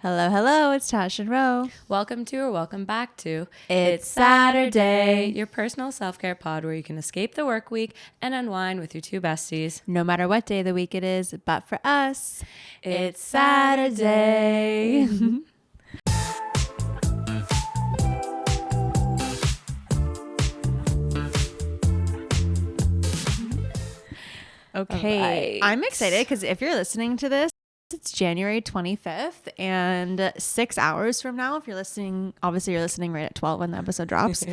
Hello, hello, it's Tash Ro. Welcome to or welcome back to It's Saturday. Your personal self-care pod where you can escape the work week and unwind with your two besties. No matter what day of the week it is, but for us, It's Saturday. Okay, Alright. I'm excited because if you're listening to this, it's January 25th and 6 hours from now. If you're listening, obviously you're listening right at 12 when the episode drops.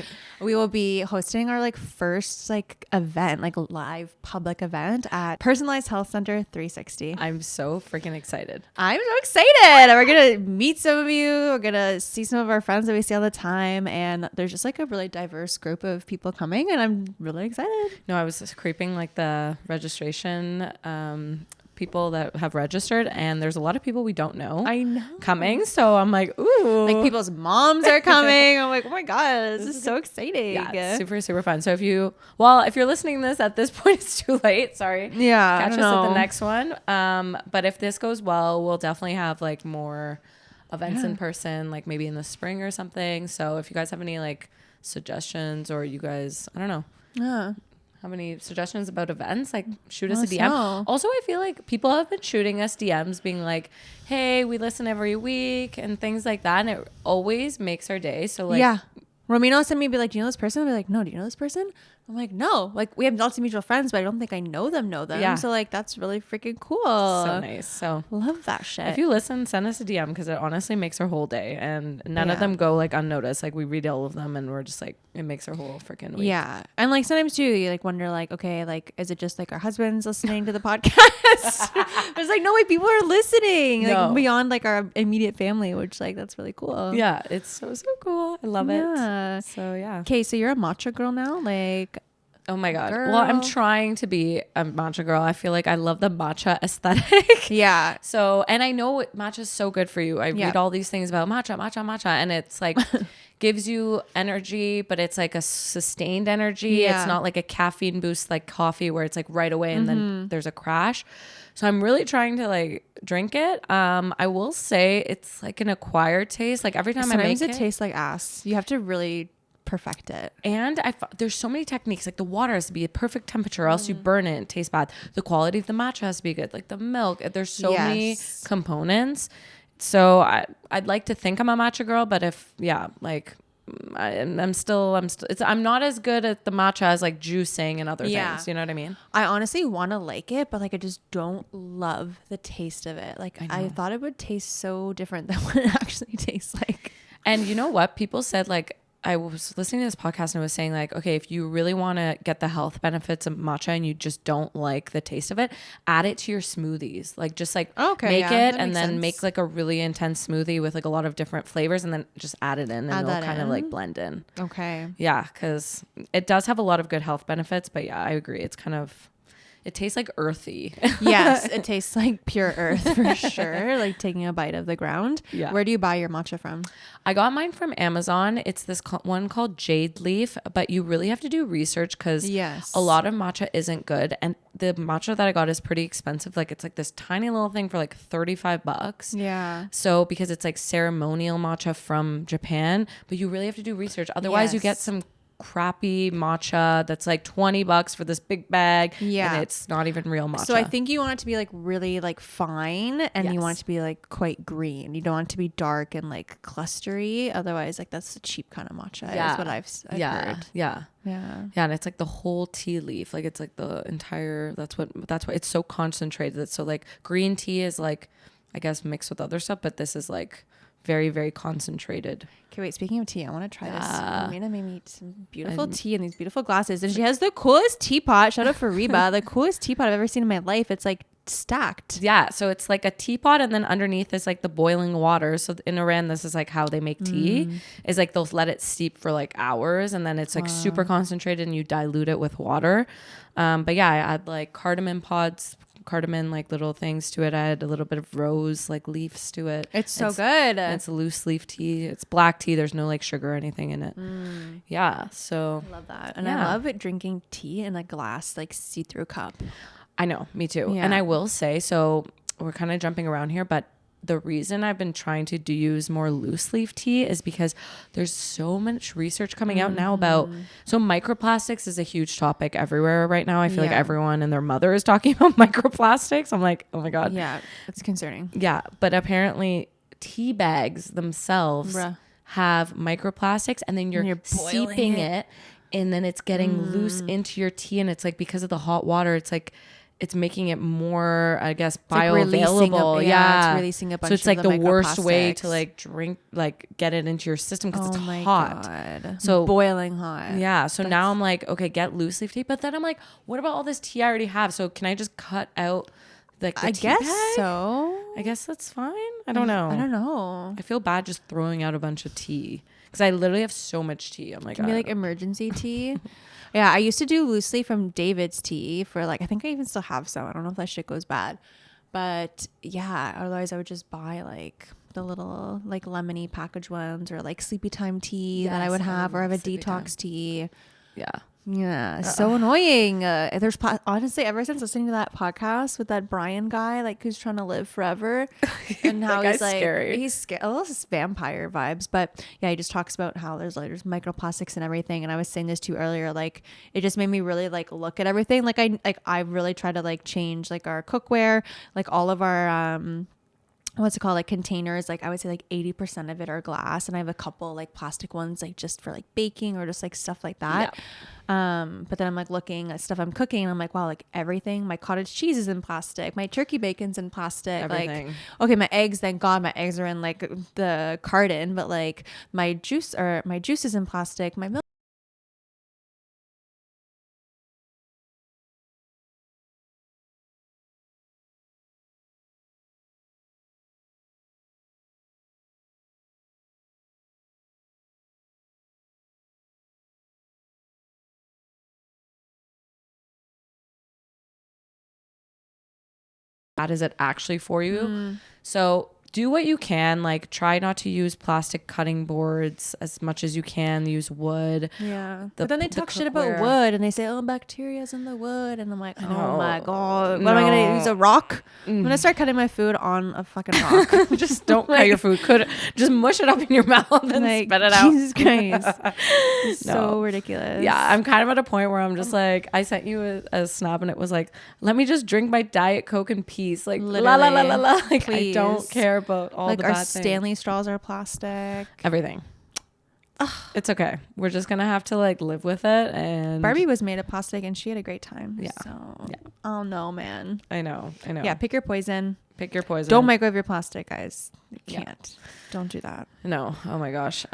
We will be hosting our first event, live public event at Personalized Health Center 360. I'm so freaking excited. I'm so excited. We're going to meet some of you. We're going to see some of our friends that we see all the time. And there's just a really diverse group of people coming. And I'm really excited. No, I was just creeping the registration people that have registered, and there's a lot of people we don't know. I know. Coming. So I'm like, ooh. People's moms are coming. I'm like, oh my God, this is so exciting. Yeah, it's super, super fun. So if you're listening to this at this point, it's too late. Sorry. Yeah. Catch us at the next one. But if this goes well, we'll definitely have more events in person, maybe in the spring or something. So if you guys have any suggestions, or you guys, I don't know. Yeah. Have any suggestions about events, shoot us a DM. know. Also, I feel people have been shooting us DMs being like, hey, we listen every week and things like that. And it always makes our day. So yeah. Romino sent me, be like, do you know this person? I'll be like, no, do you know this person? I'm like, no. We have lots of mutual friends, but I don't think I know them. Yeah. So that's really freaking cool. So nice. So love that shit. if you listen, send us a DM, because it honestly makes our whole day, and none of them go unnoticed. We read all of them, and we're just it makes our whole freaking week. Yeah. And sometimes too, you wonder okay, is it just our husbands listening to the podcast? But it's no, people are listening beyond our immediate family, which that's really cool. Yeah, it's so cool. I love Yeah. it. So yeah. Okay, so you're a matcha girl now, Oh my God. Girl. Well, I'm trying to be a matcha girl. I feel I love the matcha aesthetic. Yeah. So, and I know matcha is so good for you. I read all these things about matcha, and it's gives you energy, but it's a sustained energy. Yeah. It's not a caffeine boost like coffee, where it's right away and then there's a crash. So I'm really trying to drink it. I will say it's an acquired taste. Every time Sometimes I make it tastes like ass. You have to really perfect it. And there's so many techniques. The water has to be a perfect temperature, or else you burn it and it tastes bad. The quality of the matcha has to be good. The milk. There's so many components. So I'd like to think I'm a matcha girl, but I'm not as good at the matcha as juicing and other things. You know what I mean? I honestly want to like it, but I just don't love the taste of it. I thought it would taste so different than what it actually tastes like. And you know what? People said I was listening to this podcast and it was saying okay, if you really want to get the health benefits of matcha and you just don't like the taste of it, add it to your smoothies. Make it and then make a really intense smoothie with a lot of different flavors, and then just add it in, and it'll kind of blend in. Okay. Yeah, because it does have a lot of good health benefits, but yeah, I agree. It's it tastes earthy. Yes, it tastes pure earth for sure. Taking a bite of the ground. Yeah. Where do you buy your matcha from? I got mine from Amazon. It's this one called Jade Leaf, but you really have to do research, because a lot of matcha isn't good. And the matcha that I got is pretty expensive. It's this tiny little thing for $35. Yeah. So because it's ceremonial matcha from Japan, but you really have to do research. Otherwise you get some crappy matcha that's $20 for this big bag, and it's not even real matcha. So I think you want it to be really fine, and you want it to be quite green. You don't want it to be dark and clustery. Otherwise, that's the cheap kind of matcha. Is what I've heard. Yeah, and it's the whole tea leaf. It's the entire. That's why it's so concentrated. It's so green tea is I guess mixed with other stuff, but this is very, very concentrated. Okay, wait, speaking of tea, I want to try this. Romina made me some beautiful tea in these beautiful glasses, and she has the coolest teapot. Shout out for Reba. The coolest teapot I've ever seen in my life. It's stacked. Yeah, so it's a teapot, and then underneath is the boiling water. So in Iran, this is how they make tea. Is they'll let it steep for hours, and then it's super concentrated, and you dilute it with water. But yeah, I add cardamom pods, cardamom little things to it. I had a little bit of rose leaves to it. It's so good. It's a loose leaf tea. It's black tea. There's no sugar or anything in it. Yeah, so I love that. And I love it drinking tea in a glass see-through cup. I know, me too. And I will say, so we're kind of jumping around here, but the reason I've been trying to use more loose leaf tea is because there's so much research coming out now about, so microplastics is a huge topic everywhere right now. I feel like everyone and their mother is talking about microplastics. I'm like, oh my God. Yeah, it's concerning. Yeah. But apparently tea bags themselves have microplastics, and then you're seeping it, and then it's getting loose into your tea. And it's like, because of the hot water, it's like, it's making it more, I guess, bioavailable. It's releasing a bunch so it's like of the worst way to like drink, like get it into your system, because it's hot. God. So boiling hot. Yeah. So now I'm like, okay, get loose leaf tea. But then I'm like, what about all this tea I already have? So can I just cut out like the tea bag? So. I guess that's fine. I don't know. I feel bad just throwing out a bunch of tea, because I literally have so much tea. I'm like, it can be like emergency tea. Yeah, I used to do loosely from David's tea for like, I think I even still have some. I don't know if that shit goes bad. But yeah, otherwise I would just buy like the little like lemony packaged ones, or like sleepy time tea that I would have, or have a detox tea. Yeah. Yeah, so annoying. There's honestly, ever since listening to that podcast with that Brian guy, like who's trying to live forever, and how he's like scary. He's scared, a little vampire vibes. But yeah, he just talks about how there's microplastics and everything. And I was saying this to you earlier, like it just made me really like look at everything. Like I really try to like change like our cookware, like all of our what's it called, like containers, like I would say like 80% of it are glass, and I have a couple like plastic ones like just for like baking or just like stuff like that. But then I'm like looking at stuff I'm cooking, and I'm like, wow, like everything, my cottage cheese is in plastic, my turkey bacon's in plastic, everything. Like okay, my eggs, thank God my eggs are in like the carton, but like my juice is in plastic, my milk. Bad is it actually for you? So do what you can, like try not to use plastic cutting boards as much as you can. Use wood. Yeah. But then they talk shit about wood, and they say, oh, bacteria's in the wood, and I'm like, oh my God, what am I gonna use, a rock? I'm gonna start cutting my food on a fucking rock. Just don't cut your food. Just mush it up in your mouth and like, spit it out. Jesus Christ. So ridiculous. Yeah, I'm kind of at a point where I'm just like, I sent you a snap, and it was like, let me just drink my Diet Coke in peace. Like, literally, la la la la la. Like, please. I don't care about all like the our bad Stanley things. Straws are plastic. Everything. It's okay. We're just gonna have to like live with it. And Barbie was made of plastic, and she had a great time. Yeah. So oh no, man. I know. Yeah, pick your poison. Don't microwave your plastic, guys. You can't. Don't do that. No. Oh my gosh.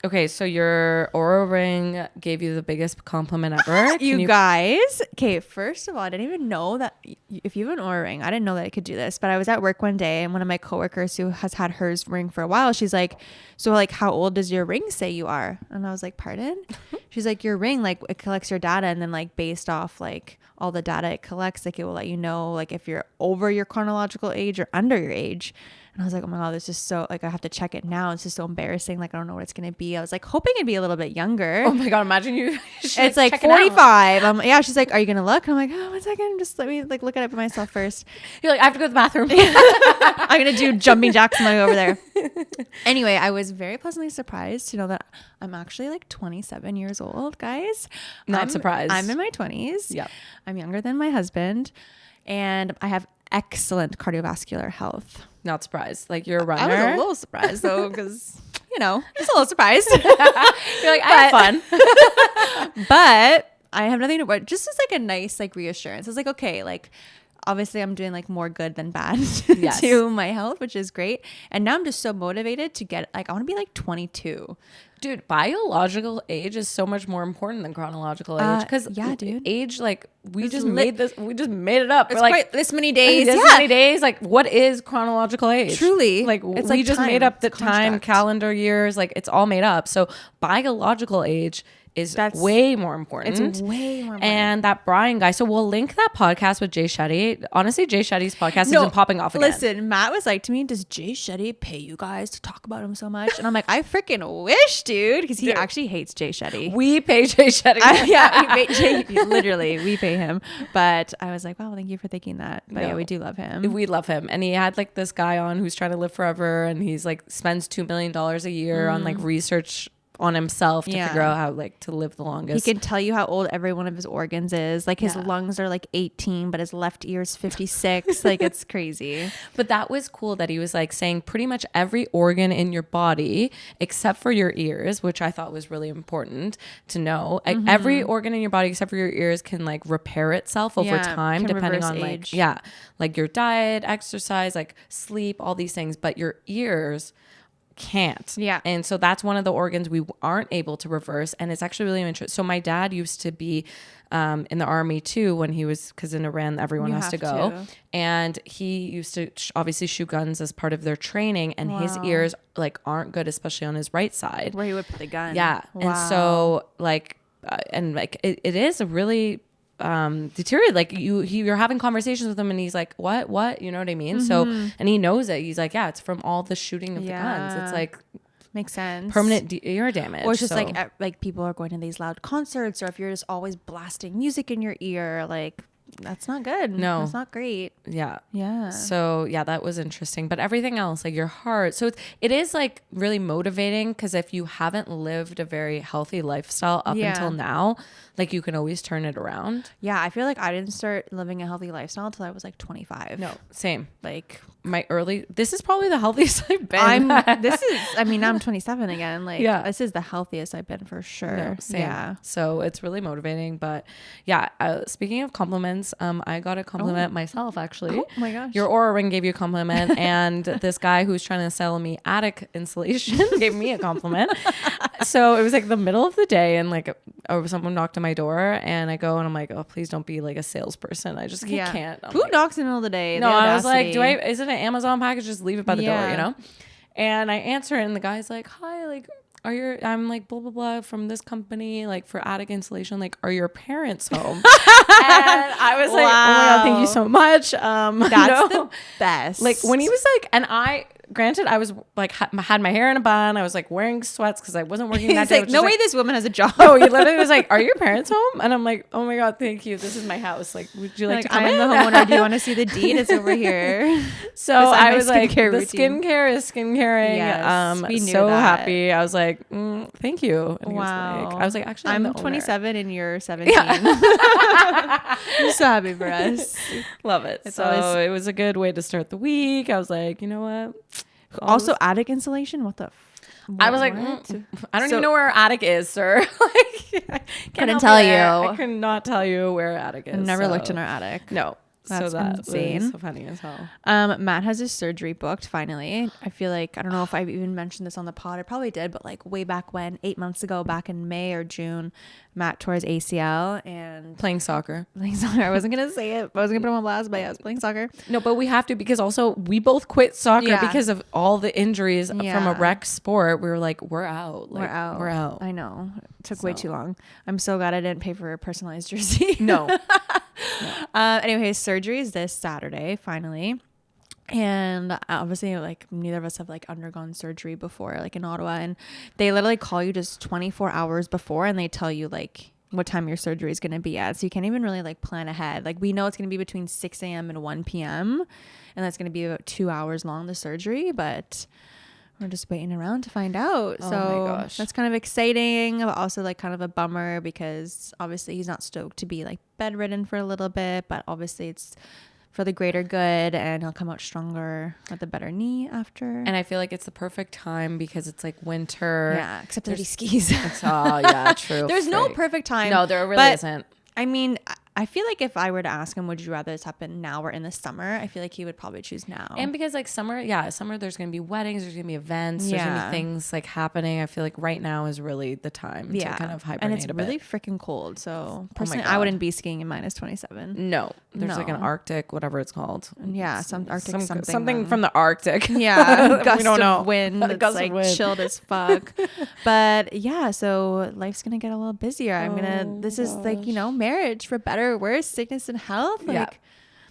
Okay, so your Oura ring gave you the biggest compliment ever. You guys. Okay, first of all, I didn't even know that if you have an Oura ring, I didn't know that it could do this. But I was at work one day, and one of my coworkers who has had hers ring for a while, she's like, so like, how old does your ring say you are? And I was like, pardon? She's like, your ring, like it collects your data, and then like based off like all the data it collects, like it will let you know like if you're over your chronological age or under your age. And I was like, oh my God, this is so, like, I have to check it now. It's just so embarrassing. Like, I don't know what it's going to be. I was like, hoping it'd be a little bit younger. Oh my God, imagine you. It's like 45. Yeah, she's like, are you going to look? And I'm like, oh, 1 second. Just let me like look at it by myself first. You're like, I have to go to the bathroom. I'm going to do jumping jacks on my way over there. Anyway, I was very pleasantly surprised to know that I'm actually like 27 years old, guys. Not surprised. I'm in my 20s. Yeah. I'm younger than my husband, and I have excellent cardiovascular health. Not surprised. Like, you're a runner. I was a little surprised though, because just a little surprised. You're like, I have fun. But I have nothing to worry. Just as like a nice like reassurance. It's like, okay, like obviously I'm doing like more good than bad to my health, which is great. And now I'm just so motivated to get, like, I want to be like 22. Dude, biological age is so much more important than chronological age. Because dude, age, like, we just made it up. It's like, quite this many days. Many days. Like, what is chronological age? Truly. Like, it's we just made up the time, calendar years. Like, it's all made up. So biological age is way more important. It's way more important. And that Brian guy. So we'll link that podcast with Jay Shetty. Honestly, Jay Shetty's podcast isn't popping off again. Listen, Matt was like to me, does Jay Shetty pay you guys to talk about him so much? And I'm like, I freaking wish, dude, because he actually hates Jay Shetty. We pay Jay Shetty. Literally, we pay him. But I was like, wow, thank you for thinking that. But yeah, we do love him. We love him. And he had like this guy on who's trying to live forever, and he's like spends $2 million a year on like research on himself to figure out how like to live the longest. He can tell you how old every one of his organs is. Like his lungs are like 18, but his left ear is 56. Like it's crazy. But that was cool that he was like saying pretty much every organ in your body except for your ears, which I thought was really important to know. Like every organ in your body except for your ears can like repair itself over time, depending on age. Like your diet, exercise, like sleep, all these things. But your ears can't. Yeah. And so that's one of the organs we aren't able to reverse. And it's actually really interesting. So my dad used to be in the army too, when he was, because in Iran, everyone has to go. And he used to obviously shoot guns as part of their training. And his ears like aren't good, especially on his right side. Where he would put the gun. Yeah. And so like, it is a really deteriorate. Like you're having conversations with him and he's like, what you know what I mean? So, and he knows it. He's like, yeah, it's from all the shooting of the guns. It's like, makes sense. Permanent ear damage. Or it's just like people are going to these loud concerts, or if you're just always blasting music in your ear, like that's not good. No, that's not great. Yeah. So yeah, that was interesting. But everything else, like your heart. So it is like really motivating, because if you haven't lived a very healthy lifestyle up until now, like you can always turn it around. Yeah. I feel like I didn't start living a healthy lifestyle until I was like 25. No, same. Like this is probably the healthiest I've been. Now I'm 27 again. Like this is the healthiest I've been for sure. No, same. Yeah. So it's really motivating. But yeah, speaking of compliments, I got a compliment myself actually. Oh my gosh. Your Aura Ring gave you a compliment, and this guy who's trying to sell me attic insulation gave me a compliment. So it was like the middle of the day, and like someone knocked on my door, and I go and I'm like, oh, please don't be like a salesperson. I just can't. Who knocks in the middle of the day? No, I was like, is it an Amazon package? Just leave it by the door, you know? And I answer it, and the guy's like, hi, like, I'm like, blah, blah, blah, from this company, like for attic insulation, like, are your parents home? And I was like, oh my God, thank you so much. That's the best. Like when he was like, granted, I was like, had my hair in a bun. I was like wearing sweats because I wasn't working that day. Like, no way this woman has a job. Oh, he literally was like, are your parents home? And I'm like, oh my God, thank you. This is my house. Like, would you like to come in? I'm the homeowner. Do you want to see the deed? It's over here. So I was like, the skincare is skincaring. Yes, we knew so that. happy. I was like, thank you. And I was like, actually, I'm 27 and you're 17. Yeah. I'm so happy for us. Love it. It was a good way to start the week. I was like, you know what? Also, attic insulation. What the? I was like, I don't even know where our attic is, sir. Like, couldn't tell you. I could not tell you where our attic is. I've never looked in our attic. No. That's insane. Was so funny as hell. Matt has his surgery booked finally. I feel like, I don't know if I've even mentioned this on the pod. I probably did, but like way back when, 8 months ago, back in May or June, Matt tore his ACL and playing soccer. I wasn't going to say it. I was going to put him on blast, but yeah, I was playing soccer. No, but we have to, because also we both quit soccer because of all the injuries from a rec sport. We were like, we're out. Like, we're out. I know. It took way too long. I'm so glad I didn't pay for a personalized jersey. No. Anyway, surgery is this Saturday finally, and obviously like neither of us have like undergone surgery before, like in Ottawa, and they literally call you just 24 hours before and they tell you like what time your surgery is going to be at, so you can't even really like plan ahead. Like we know it's going to be between 6 a.m. and 1 p.m. and that's going to be about 2 hours long, the surgery, but we're just waiting around to find out. Oh so my gosh. That's kind of exciting, but also like kind of a bummer, because obviously he's not stoked to be like bedridden for a little bit, but obviously it's for the greater good and he'll come out stronger with a better knee after. And I feel like it's the perfect time because it's like winter. Yeah, except that he skis. Oh yeah, true. There's no perfect time. No, there really isn't. I mean, I feel like if I were to ask him, would you rather this happen now or in the summer? I feel like he would probably choose now. And because like summer, there's going to be weddings, there's going to be events, there's going to be things like happening. I feel like right now is really the time to kind of hibernate. And it's a really bit. freaking cold. So personally, I wouldn't be skiing in minus 27. No, there's like an Arctic, whatever it's called. Yeah, some Arctic something from the Arctic. Yeah, gust we don't know. of wind that's like chilled as fuck. But yeah, so life's gonna get a little busier. This is like, you know, marriage for better or worse, sickness and health. Like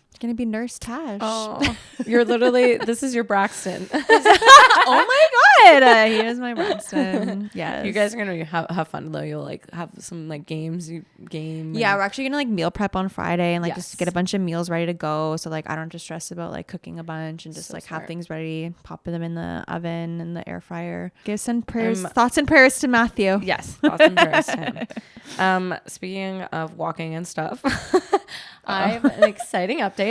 it's gonna be Nurse Tash. Oh, you're literally, this is your Braxton. Oh my god, he is my Braxton. Yes, you guys are gonna have fun though. You'll like have some like games. Yeah, we're actually gonna like meal prep on Friday and like just get a bunch of meals ready to go. So like I don't have to stress about like cooking a bunch and just have things ready, pop them in the oven and the air fryer. Send prayers, thoughts and prayers to Matthew. Yes, thoughts and prayers to him. Speaking of walking and stuff, I have an exciting update.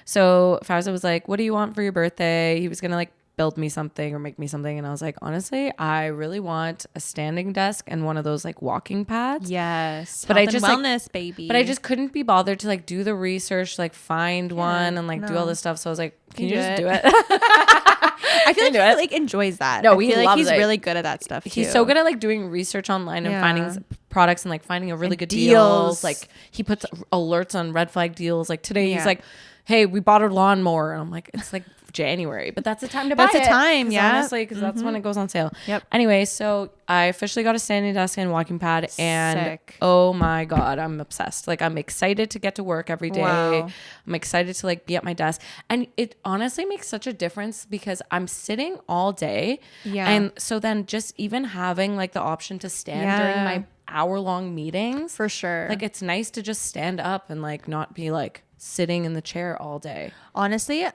So Fauza was like, "What do you want for your birthday?" He was gonna like build me something or make me something, and I was like, honestly, I really want a standing desk and one of those like walking pads. Yes, but I just wellness, baby. But I just couldn't be bothered to like do the research, like find one and like do all this stuff. So I was like, can you just do it? I feel like he like enjoys that. No, I feel like he's really good at that stuff too. He's so good at like doing research online and finding products and like finding a really good deals. Like he puts alerts on red flag deals. Like today he's like, hey, we bought a lawnmower, and I'm like, it's like January, but that's the time to buy it. That's the time, honestly, because that's when it goes on sale. Yep. Anyway, so I officially got a standing desk and walking pad, and oh my god, I'm obsessed. Like I'm excited to get to work every day. Wow. I'm excited to like be at my desk, and it honestly makes such a difference because I'm sitting all day. Yeah. And so then just even having like the option to stand during my hour-long meetings, for sure. Like it's nice to just stand up and like not be like sitting in the chair all day. Honestly,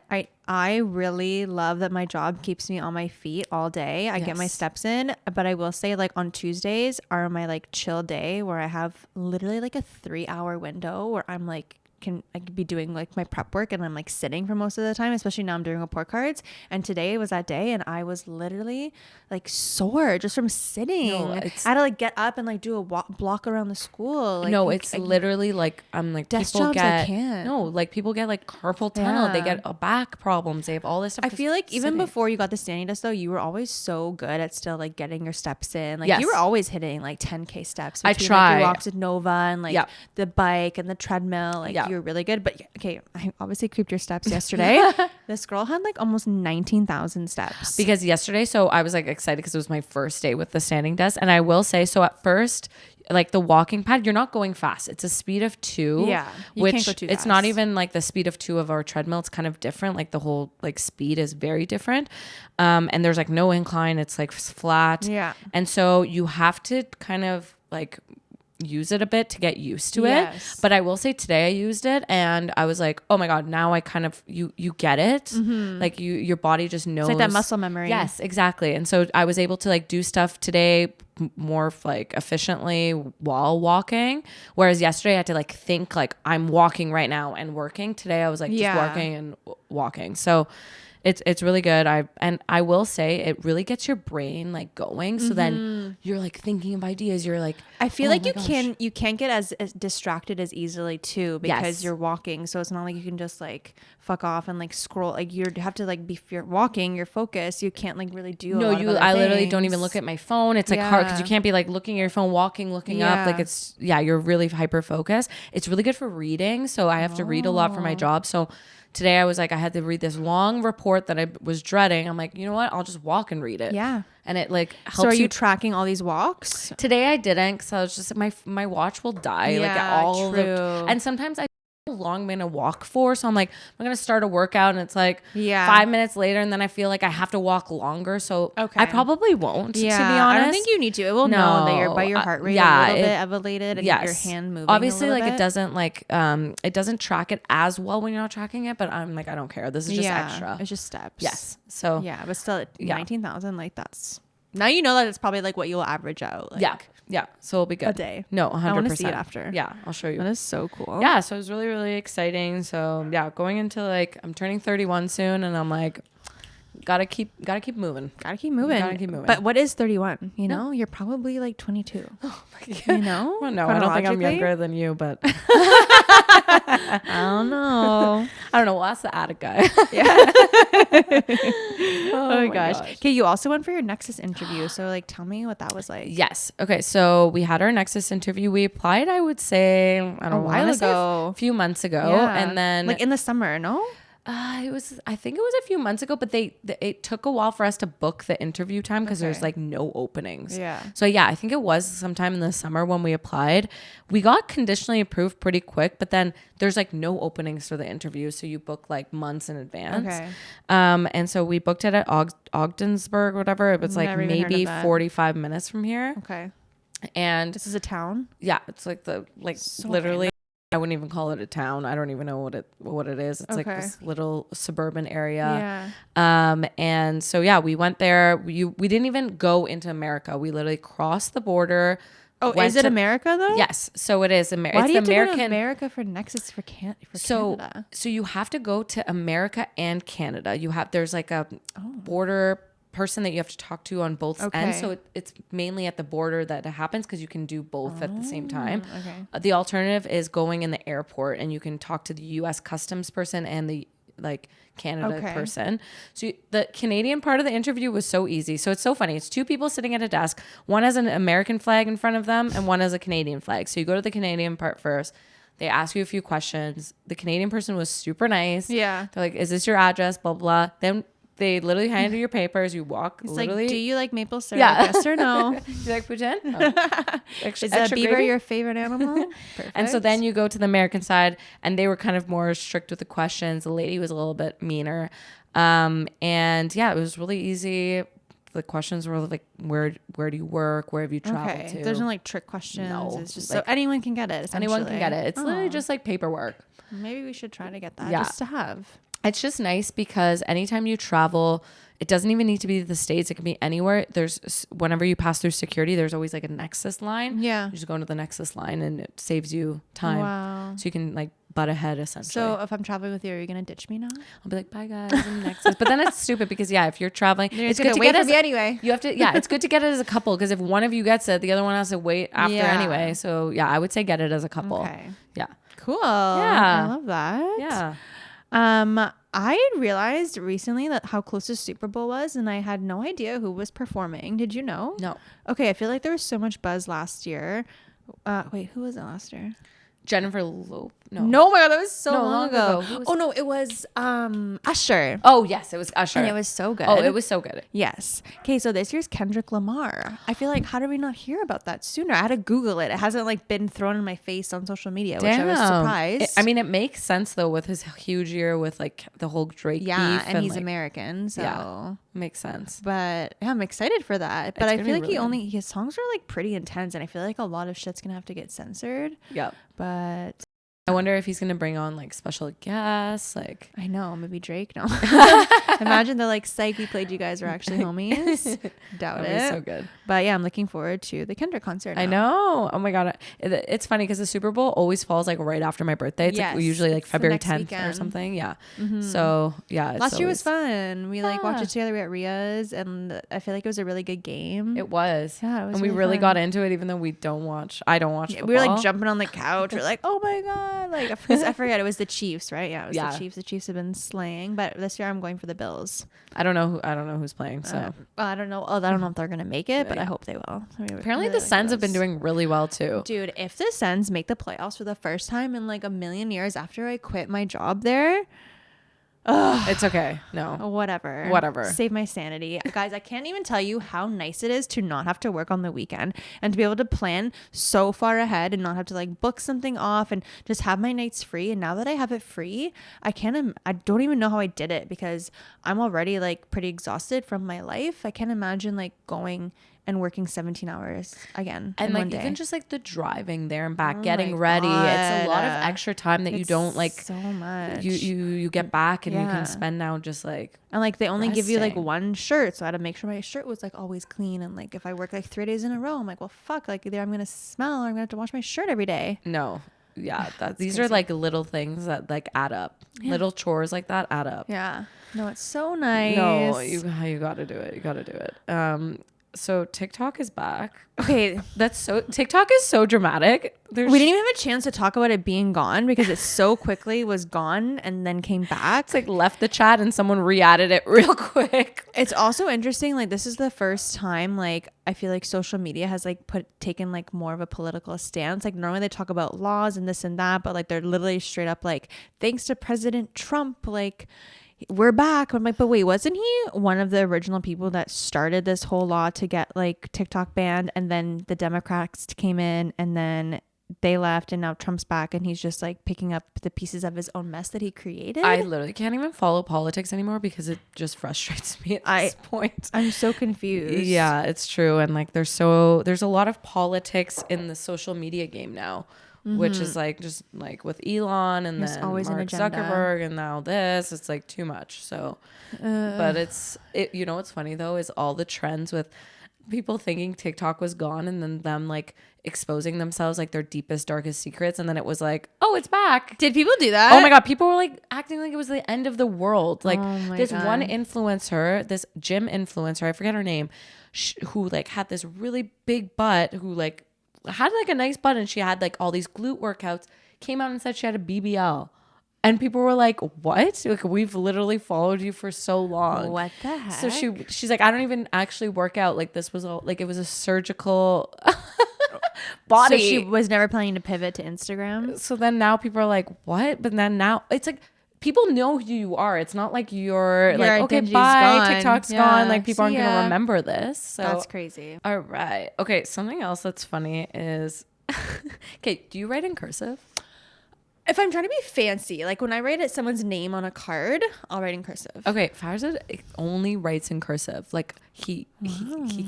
I really love that my job keeps me on my feet all day. I get my steps in, but I will say like on Tuesdays are my like chill day where I have literally like a 3-hour window where I'm like I could be doing like my prep work and I'm like sitting for most of the time, especially now I'm doing report cards. And today was that day and I was literally like sore just from sitting. I had to like get up and like do a block around the school. Like, it's literally like I'm like desk people jobs get I can't. like people get like carpal tunnel. They get back problems. They have all this stuff. I feel like even before you got the standing desk though, you were always so good at still like getting your steps in. Like you were always hitting like 10K steps. I try. Like, your walks at Nova and like the bike and the treadmill. Like you were really good. But okay, I obviously creeped your steps yesterday. This girl had like almost 19,000 steps. Because yesterday, so I was like excited because it was my first day with the standing desk. And I will say, so at first, like the walking pad, you're not going fast. It's a speed of 2. Yeah. Which can't go too fast. It's not even like the speed of 2 of our treadmill. It's kind of different. Like the whole like speed is very different. And there's like no incline. It's like flat. Yeah. And so you have to kind of like use it a bit to get used to it. But I will say today I used it and I was like, oh my god, now I kind of you get it. Like your body just knows. It's like that muscle memory. Yes, exactly. And so I was able to like do stuff today more like efficiently while walking, whereas yesterday I had to like think like I'm walking right now and working. Today I was like just working and walking. So it's really good. I will say it really gets your brain like going. So then you're like thinking of ideas. You're like, I feel like you can't get as distracted as easily too because you're walking. So it's not like you can just like fuck off and like scroll. Like you have to like if you're walking, you're focused. You can't like really do. I literally don't even look at my phone. It's like hard because you can't be like looking at your phone, walking, looking up. Like it's you're really hyper focused. It's really good for reading. So I have to read a lot for my job. So today I was like, I had to read this long report that I was dreading. I'm like, you know what? I'll just walk and read it. Yeah. And it like helps. So are you tracking all these walks? Today I didn't because I was just my watch will die. Yeah, like all true. And sometimes I how long I'm gonna walk for. So I'm like, I'm gonna start a workout and it's like 5 minutes later and then I feel like I have to walk longer. So I probably won't, to be honest. I don't think you need to. It will know that you're by your heart rate a little bit elevated and your hand moving. Obviously, like bit. it doesn't like it doesn't track it as well when you're not tracking it, but I'm like, I don't care. This is just extra. It's just steps. Yes. So but still at 19,000, like that's now you know that it's probably like what you'll average out. Like, yeah. So it'll be good. A day. No, 100%. I want to see it after. Yeah, I'll show you. That is so cool. Yeah, so it was really, really exciting. So yeah, going into like, I'm turning 31 soon and I'm like, gotta keep moving. Gotta keep moving. But what is 31? You know, you're probably like 22. Oh my God. You know? Well, no, I don't think I'm younger than you, but I don't know. We'll ask the attic guy. Yeah. Oh my gosh. Okay, you also went for your Nexus interview. So like tell me what that was like. Yes. Okay, so we had our Nexus interview. We applied, I would say, I don't know, a few months ago. Yeah. And then like in the summer, no? I think it was a few months ago, but it took a while for us to book the interview time because there's like no openings. Yeah. So yeah, I think it was sometime in the summer when we applied. We got conditionally approved pretty quick, but then there's like no openings for the interview. So you book like months in advance. Okay. And so we booked it at Ogdensburg, whatever. It was like maybe 45 minutes from here. Okay. And this is a town? Yeah. It's like literally. Random. I wouldn't even call it a town. I don't even know what it is. It's like this little suburban area. Yeah. And so yeah, we went there. We didn't even go into America. We literally crossed the border. Oh, is it America though? Yes. So it is America. Why do you have to go to America for Nexus for Canada? So you have to go to America and Canada. There's like a border person that you have to talk to on both ends. So it's mainly at the border that it happens because you can do both at the same time. Okay. The alternative is going in the airport and you can talk to the U.S. customs person and the Canada person. So the Canadian part of the interview was so easy. So it's so funny. It's two people sitting at a desk. One has an American flag in front of them and one has a Canadian flag. So you go to the Canadian part first. They ask you a few questions. The Canadian person was super nice. Yeah. They're like, is this your address? Blah, blah. Then they literally hand you your papers. You walk. It's literally. Like, do you like maple syrup? Yeah. Yes or no? Do you like poutine? Oh. Is a beaver gravy? Your favorite animal? Perfect. And so then you go to the American side, and they were kind of more strict with the questions. The lady was a little bit meaner, and yeah, it was really easy. The questions were like, where do you work? Where have you traveled to? There's no like trick questions. No, it's just so anyone can get it. Anyone can get it. It's literally just like paperwork. Maybe we should try to get that just to have. It's just nice because anytime you travel, it doesn't even need to be the States. It can be anywhere. Whenever you pass through security, there's always like a Nexus line. Yeah. You just go into the Nexus line and it saves you time. Wow. So you can like butt ahead essentially. So if I'm traveling with you, are you going to ditch me now? I'll be like, bye guys, I'm Nexus. But then it's stupid because if you're traveling, it's good to wait for me anyway. You have to, it's good to get it as a couple because if one of you gets it, the other one has to wait after anyway. So yeah, I would say get it as a couple. Okay. Yeah. Cool. Yeah. I love that. Yeah. I realized recently that how close the Super Bowl was, and I had no idea who was performing. Did you know? No. Okay, I feel like there was so much buzz last year. Wait, who was it last year? Jennifer Lopez. No, my God, that was so long ago. Oh no, it was Usher. Oh yes, it was Usher, and it was so good. Oh, it was so good. Yes. Okay, so this year's Kendrick Lamar. I feel like how did we not hear about that sooner? I had to Google it. It hasn't like been thrown in my face on social media, which I was surprised. It makes sense though with his huge year with like the whole Drake beef, and he's like, American, so makes sense. But yeah, I'm excited for that. But I feel like his songs are like pretty intense, and I feel like a lot of shit's gonna have to get censored. Yep. But I wonder if he's gonna bring on like special guests. Like I know, maybe Drake. No, imagine they're like, "Psych, we played you guys were actually homies." Doubt it. So good. But yeah, I'm looking forward to the Kendrick concert. I know. Oh my God, it's funny because the Super Bowl always falls like right after my birthday. It's like usually like February 10th or something. Yeah. Mm-hmm. So yeah. Last year was fun. We like watched it together. We at Ria's, and I feel like it was a really good game. It was. Yeah, it was. And we really got into it, even though I don't watch. Football. We were like jumping on the couch. We're like, oh my God. Like, I forget, it was the Chiefs, right? Yeah, it was the Chiefs. The Chiefs have been slaying, but this year I'm going for the Bills. I don't know who's playing. So I don't know. I don't know if they're gonna make it, but I hope they will. Apparently, the Sens have been doing really well too. Dude, if the Sens make the playoffs for the first time in like a million years after I quit my job there. It's okay. No. Whatever. Save my sanity. Guys, I can't even tell you how nice it is to not have to work on the weekend and to be able to plan so far ahead and not have to like book something off and just have my nights free. And now that I have it free, I don't even know how I did it because I'm already like pretty exhausted from my life. I can't imagine like going and working 17 hours again and like even just like the driving there and back, getting ready, it's a lot of extra time that you don't like so much. You get back and you can spend now just like, and like they only give you like one shirt, so I had to make sure my shirt was like always clean, and like if I work like 3 days in a row, I'm like, well fuck, like either I'm gonna smell or I'm gonna have to wash my shirt every day. No, these are like little things that like add up. Little chores like that add up. Yeah. No, it's so nice. No, you gotta do it. You gotta do it. So TikTok is back. Okay. TikTok is so dramatic. We didn't even have a chance to talk about it being gone because it so quickly was gone and then came back. It's like left the chat and someone re-added it real quick. It's also interesting. Like this is the first time like I feel like social media has like taken like more of a political stance. Like normally they talk about laws and this and that, but like they're literally straight up like, thanks to President Trump, like we're back. I'm like, but wait, wasn't he one of the original people that started this whole law to get like TikTok banned? And then the Democrats came in and then they left and now Trump's back and he's just like picking up the pieces of his own mess that he created. I literally can't even follow politics anymore because it just frustrates me at this point. I'm so confused. Yeah, it's true. And like there's a lot of politics in the social media game now. Which is like just like with Elon and There's then always Mark an agenda. Zuckerberg and now this, it's like too much. So, but you know what's funny though is all the trends with people thinking TikTok was gone and then them like exposing themselves like their deepest, darkest secrets, and then it was like, oh, it's back. Did people do that? Oh my god, people were like acting like it was the end of the world. Like this God. one influencer, this gym influencer, I forget her name, who like had this really big butt, who like had like a nice butt and she had like all these glute workouts, came out and said she had a BBL. And people were like, what? Like, we've literally followed you for so long. What the heck? So she's like, I don't even actually work out. Like this was all like, it was a surgical body. So she was never planning to pivot to Instagram. So then now people are like, what? But then now it's like, people know who you are. It's not like you're like, okay, bye, gone. TikTok's gone. Like people aren't going to remember this. So that's crazy. All right. Okay. Something else that's funny is, okay, do you write in cursive? If I'm trying to be fancy, like when I write someone's name on a card, I'll write in cursive. Okay, Farzad only writes in cursive. Like he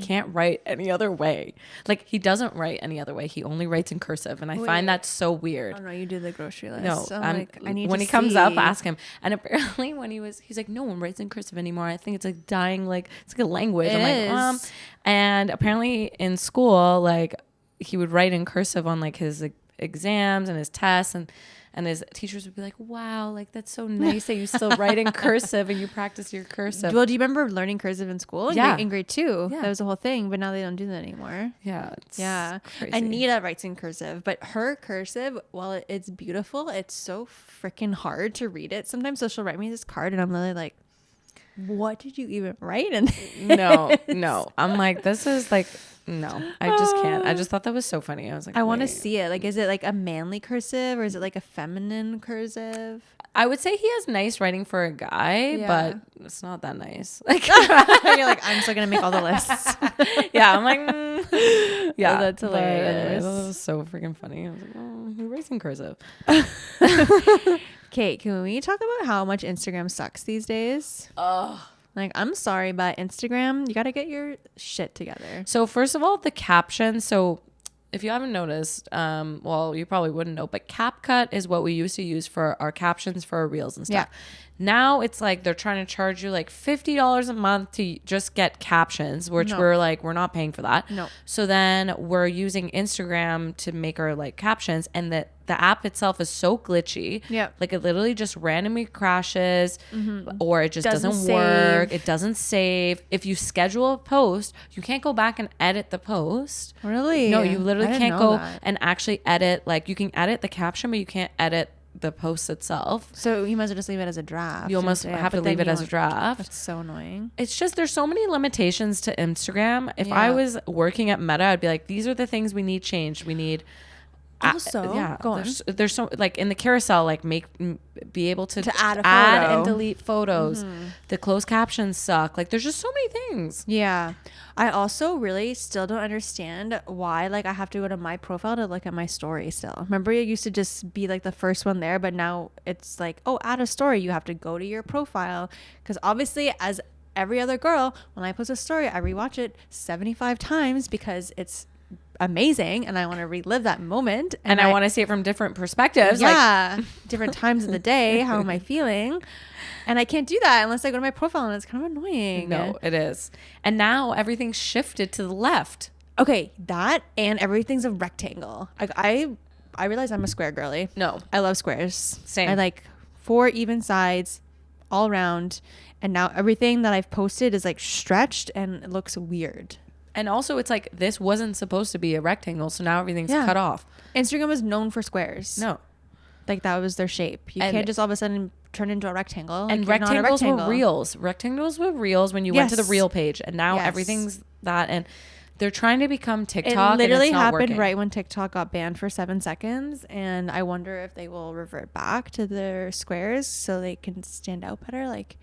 can't write any other way. Like he doesn't write any other way. He only writes in cursive, and I find that so weird. Oh no, you do the grocery list. No, So I'm like, I need when to he comes up, see. ask him. And apparently, when he's like, no one writes in cursive anymore. I think it's like dying. Like it's like a language. It I'm is. like, and apparently in school, like he would write in cursive on like his like, exams and his tests and his teachers would be like, wow, like that's so nice that you still write in cursive and you practice your cursive. Well, do you remember learning cursive in school? Yeah. In grade 2. Yeah. That was the whole thing, but now they don't do that anymore. Yeah. Crazy. Anita writes in cursive, but her cursive, while it's beautiful, it's so freaking hard to read it. Sometimes so she'll write me this card and I'm literally like, what did you even write in this? No. I'm like, this is like, no, I just can't. I just thought that was so funny. I was like, I want to see it. Like, is it like a manly cursive or is it like a feminine cursive? I would say he has nice writing for a guy, Yeah. but it's not that nice. Like, You're like, I'm still going to make all the lists. yeah, I'm like, yeah. Oh, that's hilarious. That was so freaking funny. I was like, oh, he writes in cursive. Kate, can we talk about how much Instagram sucks these days? Oh. Like, I'm sorry, but Instagram, you got to get your shit together. So first of all, the caption. So if you haven't noticed, well, you probably wouldn't know, but CapCut is what we used to use for our captions for our reels and stuff. Yeah. Now it's like they're trying to charge you like $50 a month to just get captions, which we're like, we're not paying for that. No. So then we're using Instagram to make our like captions, and the app itself is so glitchy. Yeah. Like it literally just randomly crashes, or it just doesn't save. work. It doesn't save. If you schedule a post, you can't go back and edit the post. Really? No, you literally I didn't can't know go that. and actually edit. Like you can edit the caption, but you can't edit the post itself. So you might as well just leave it as a draft. You almost Yeah, have to but then leave it you as a don't- draft. That's so annoying. It's just there's so many limitations to Instagram. If Yeah. I was working at Meta, I'd be like, these are the things we need changed. We need Also, go on. there's so like in the carousel, like be able to add a add photo. and delete photos. The closed captions suck. Like there's just so many things. Yeah. I also really still don't understand why like I have to go to my profile to look at my story still. Remember it used to just be like the first one there, but now it's like, oh, add a story. You have to go to your profile. Because obviously as every other girl, when I post a story, I rewatch it 75 times because it's amazing and I want to relive that moment. And I want to see it from different perspectives. Yeah. Different times of the day. How am I feeling? And I can't do that unless I go to my profile, and it's kind of annoying. No, it is. And now everything's shifted to the left. Okay, that and everything's a rectangle. Like I I realize I'm a square girly. No. I love squares. Same. I like 4 even sides all around. And now everything that I've posted is like stretched and it looks weird. And also it's like, this wasn't supposed to be a rectangle. So now everything's cut off. Instagram was known for squares. No. Like that was their shape. You can't just all of a sudden turn into a rectangle. And like, rectangles were reels. Rectangles were reels when you went to the reel page. And now everything's that. And they're trying to become TikTok. It literally and it's not happened working. right when TikTok got banned for 7 seconds. And I wonder if they will revert back to their squares so they can stand out better. Like,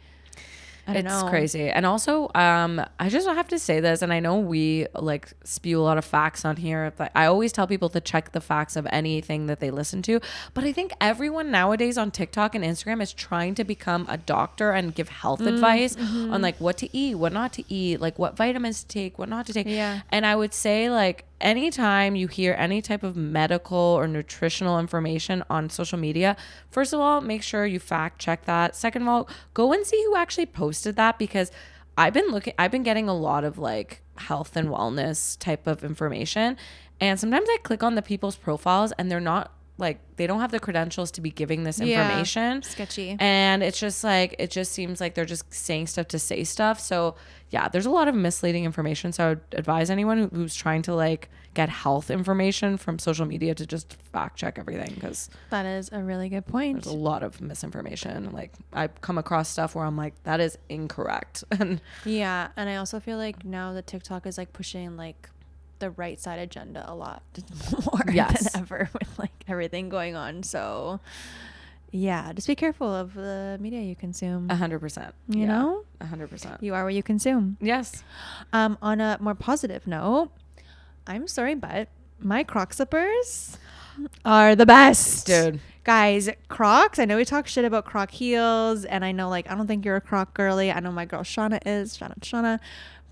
I don't know. It's crazy. And also, I just have to say this, and I know we like spew a lot of facts on here, but I always tell people to check the facts of anything that they listen to. But I think everyone nowadays on TikTok and Instagram is trying to become a doctor and give health advice on like what to eat, what not to eat, like what vitamins to take, what not to take. Yeah. And I would say like anytime you hear any type of medical or nutritional information on social media, first of all, make sure you fact check that. Second of all, go and see who actually posted that, because I've been getting a lot of like health and wellness type of information, and sometimes I click on the people's profiles and they're not like, they don't have the credentials to be giving this information. Sketchy. And it's just like, it just seems like they're just saying stuff to say stuff. So yeah, there's a lot of misleading information. So I would advise anyone who's trying to like get health information from social media to just fact check everything, because That is a really good point. there's a lot of misinformation. Like I come across stuff where I'm like, that is incorrect. And Yeah. And I also feel like now that TikTok is like pushing like the right side agenda a lot more Yes. than ever with like everything going on. So yeah, just be careful of the media you consume. 100%. You know? 100%. You are what you consume. Yes. On a more positive note, I'm sorry, but my Croc slippers are the best. Dude. Guys, Crocs, I know we talk shit about Croc heels, and I know like I don't think you're a Croc girly. I know my girl Shauna is. Shout out to Shauna.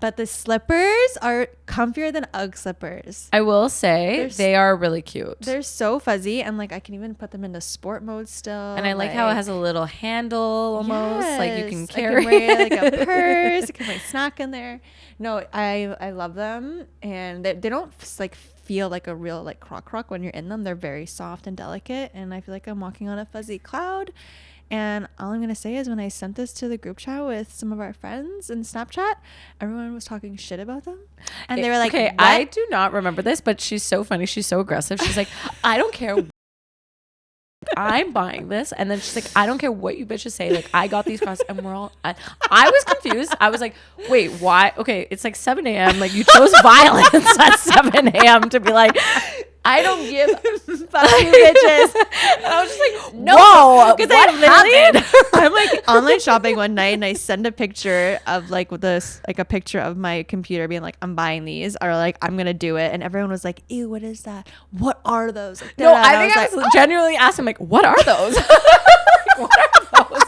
But the slippers are comfier than UGG slippers. I will say they are really cute. They're so fuzzy, and like I can even put them into sport mode still. And I like how it has a little handle almost, like you can carry. I can wear like a purse. I can put my snack in there. No, I love them, and they don't like feel like a real like croc when you're in them. They're very soft and delicate, and I feel like I'm walking on a fuzzy cloud. And all I'm going to say is when I sent this to the group chat with some of our friends in Snapchat, everyone was talking shit about them. And they were like, okay, what? I do not remember this, but she's so funny. She's so aggressive. She's like, I don't care. I'm buying this. And then she's like, I don't care what you bitches say. Like, I got these crocs, and we're all, I was confused. I was like, wait, why? Okay, it's like 7 a.m. Like, you chose violence at 7 a.m. to be like, I don't give fuck you bitches. And I was just like, no, because I'm like online shopping one night, and I send a picture of like with this, like a picture of my computer being like, I'm buying these, or like I'm gonna do it, and everyone was like, ew, what is that? What are those? Like, no, I was genuinely asking like, what are those? What are those?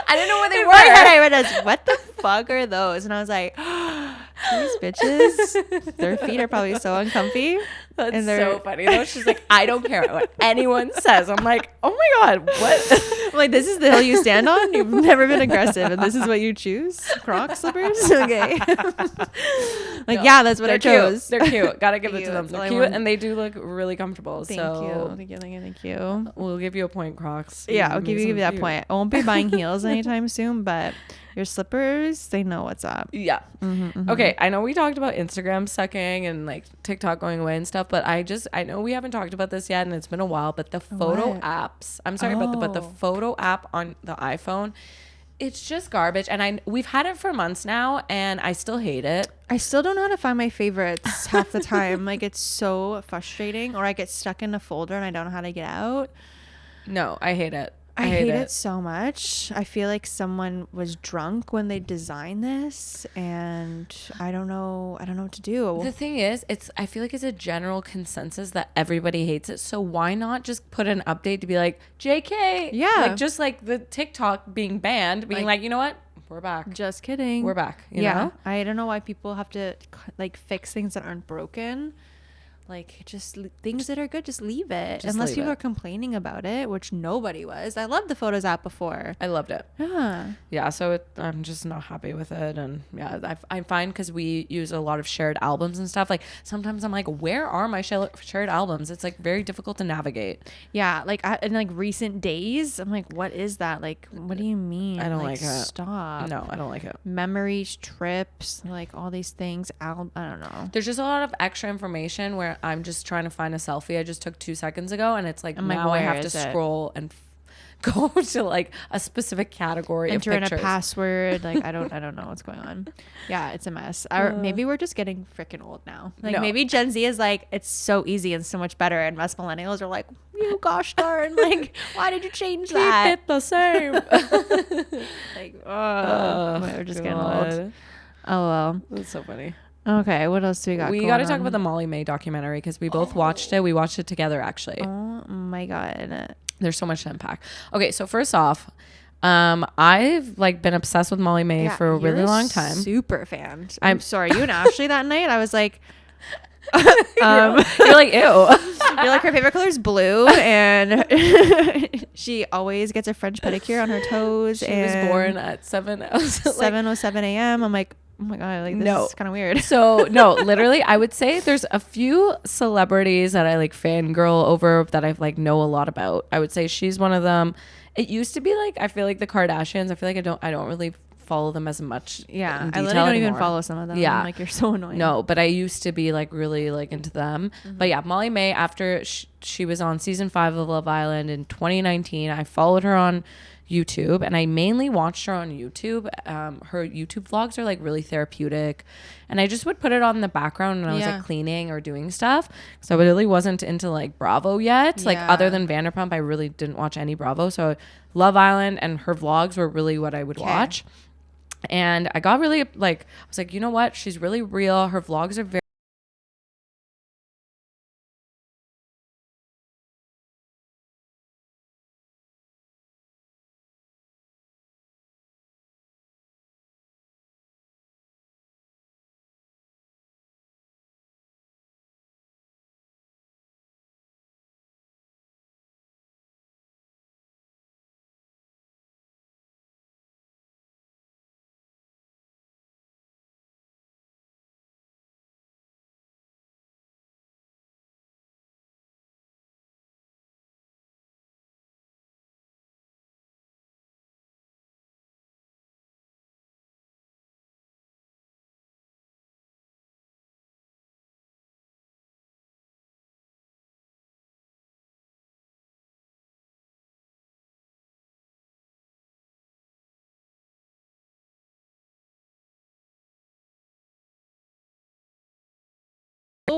I didn't know what they were. I read as, what the fuck are those? And I was like, these bitches, their feet are probably so uncomfy. That's and so funny though. She's like, I don't care what anyone says. I'm like, oh my God, what? I'm like, this is the hill you stand on? You've never been aggressive, and this is what you choose? Croc slippers? Okay. Like, no, yeah, that's what I chose. They're cute. Gotta give it to them. They're cute, and they do look really comfortable. Thank you. We'll give you a point, Crocs. Yeah, I'll give you that point. I won't be buying heels anytime soon, but your slippers, they know what's up. Yeah. Okay, I know we talked about Instagram sucking and like TikTok going away and stuff, but I know we haven't talked about this yet, and it's been a while, but the photo apps, I'm sorry, but the photo app on the iPhone, it's just garbage. And we've had it for months now, and I still hate it. I still don't know how to find my favorites half the time. Like, it's so frustrating, or I get stuck in a folder and I don't know how to get out. No, I hate it. I hate it so much. I feel like someone was drunk when they designed this, and I don't know what to do. The thing is, I feel like it's a general consensus that everybody hates it. So why not just put an update to be like, JK? Yeah. Like, just like the TikTok being banned, being like, you know what? We're back. Just kidding. We're back. You know? I don't know why people have to like fix things that aren't broken. like just things that are good, just leave it. Just Unless leave people it. are complaining about it, which nobody was. I loved the Photos app before. I loved it. Yeah. So I'm just not happy with it. And yeah, I'm fine because we use a lot of shared albums and stuff. Like sometimes I'm like, where are my shared albums? It's like very difficult to navigate. Yeah, like in like recent days, I'm like, what is that? Like, what do you mean? I don't like it. Stop. No, I don't like it. Memories, trips, like all these things. I don't know. There's just a lot of extra information where I'm just trying to find a selfie I just took 2 seconds ago, and it's like now I have to scroll and go to like a specific category, enter of in a pictures. password. Like I don't know what's going on. Yeah, it's a mess. Maybe we're just getting freaking old now. Like maybe Gen Z is like, it's so easy and so much better, and us millennials are like, you gosh darn, like why did you change that? Keep it the same. Like we're just getting old. Oh well, That's so funny. Okay, what else do we got? We got to talk about the Molly May documentary because we both watched it. We watched it together, actually. Oh my god, there's so much to unpack. Okay, so first off, I've like been obsessed with Molly May for a really long time. Super fan. I'm sorry, you and Ashley that night. I was like, you're like, ew. You're like, her favorite color is blue, and she always gets a French pedicure on her toes. She was born at 7:07 a.m. I'm like, oh my god, like this is kind of weird. So no, literally, I would say there's a few celebrities that I like fangirl over that I like know a lot about. I would say she's one of them. It used to be like, I feel like the Kardashians. I feel like I don't really follow them as much. Yeah, in I literally don't even follow some of them. Yeah, I'm like, you're so annoying. No, but I used to be like really like into them. But yeah, Molly May, after she was on season 5 of Love Island in 2019, I followed her on YouTube, and I mainly watched her on YouTube. Her YouTube vlogs are like really therapeutic, and I just would put it on in the background when I was like cleaning or doing stuff. So I really wasn't into like Bravo yet. Like other than Vanderpump, I really didn't watch any Bravo. So Love Island and her vlogs were really what I would watch. And I got really like, I was like, you know what? She's really real. Her vlogs are very